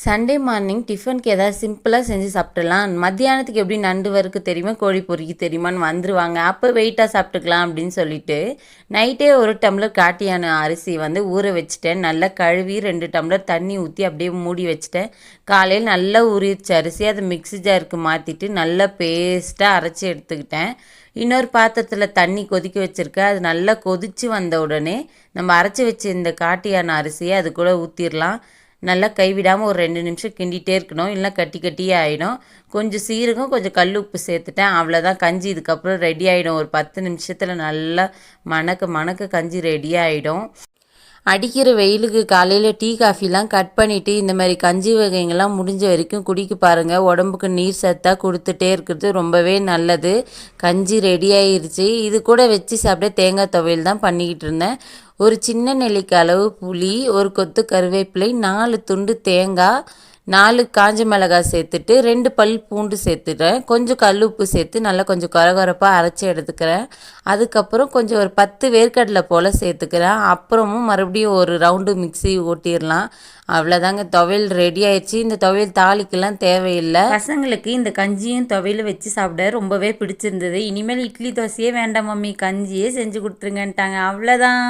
Sunday morning டிஃபனுக்கு ஏதாவது சிம்பிளாக செஞ்சு சாப்பிட்டுலாம். மத்தியானத்துக்கு எப்படி நண்டு வறுக்க தெரியுமா, கோழி பொரிக்க தெரியுமான்னு வந்துருவாங்க. அப்போ வெயிட்டாக சாப்பிட்டுக்கலாம் அப்படின்னு சொல்லிட்டு நைட்டே ஒரு டம்ளர் காட்டியான அரிசி ஊற வச்சுட்டேன். நல்லா கழுவி 2 டம்ளர் தண்ணி ஊற்றி அப்படியே மூடி வச்சுட்டேன். காலையில் நல்லா ஊறிடுச்சு அரிசி. அதை மிக்ஸி ஜாருக்கு மாற்றிட்டு நல்லா பேஸ்ட்டாக அரைச்சி எடுத்துக்கிட்டேன். இன்னொரு பாத்திரத்தில் தண்ணி கொதிக்க வச்சுருக்கேன். அது நல்லா கொதித்து வந்த உடனே நம்ம அரைச்சி வச்சு இந்த காட்டியான அரிசியை அது கூட ஊற்றிடலாம். நல்லா கைவிடாமல் ஒரு 2 நிமிஷம் கிண்டிகிட்டே இருக்கணும், இல்லைனா கட்டி கட்டியே ஆகிடும். கொஞ்சம் சீரகம், கொஞ்சம் கல் உப்பு சேர்த்துட்டேன். அவ்வளோதான், கஞ்சி இதுக்கப்புறம் ரெடி ஆகிடும். ஒரு 10 நிமிஷத்தில் நல்லா மணக்க கஞ்சி ரெடி ஆகிடும். அடிக்கிற வெயிலுக்கு காலையில் டீ காஃபிலாம் கட் பண்ணிவிட்டு இந்த மாதிரி கஞ்சி வகைங்கள்லாம் முடிஞ்ச வரைக்கும் குடிக்க பாருங்கள். உடம்புக்கு நீர் சத்தாக கொடுத்துட்டே இருக்கிறது ரொம்பவே நல்லது. கஞ்சி ரெடி ஆகிருச்சு. இது கூட வச்சு சாப்பிட தேங்காய் துவையல் தான் பண்ணிக்கிட்டு இருந்தேன். ஒரு சின்ன நெல்லிக்காய் அளவு புளி, ஒரு கொத்து கருவேப்பிலை, 4 துண்டு தேங்காய், 4 காஞ்ச மிளகாய் சேர்த்துட்டு 2 பல் பூண்டு சேர்த்துட்டேன். கொஞ்சம் கல் உப்பு சேர்த்து நல்லா கொஞ்சம் கொரகொரப்பாக அரைச்சி எடுத்துக்கிறேன். அதுக்கப்புறம் கொஞ்சம் ஒரு 10 வேர்க்கடலை போல் சேர்த்துக்கிறேன். அப்புறமும் மறுபடியும் ஒரு ரவுண்டு மிக்ஸி ஓட்டிடலாம். அவ்வளோதாங்க, துவையல் ரெடி ஆயிடுச்சு. இந்த துவையல் தாளிக்கெல்லாம் தேவையில்லை. பசங்களுக்கு இந்த கஞ்சியும் துவையல் வச்சு சாப்பிட ரொம்பவே பிடிச்சிருந்தது. இனிமேல் இட்லி தோசையே வேண்டாம் மம்மி, கஞ்சியே செஞ்சு கொடுத்துருங்கன்ட்டாங்க. அவ்வளோதான்.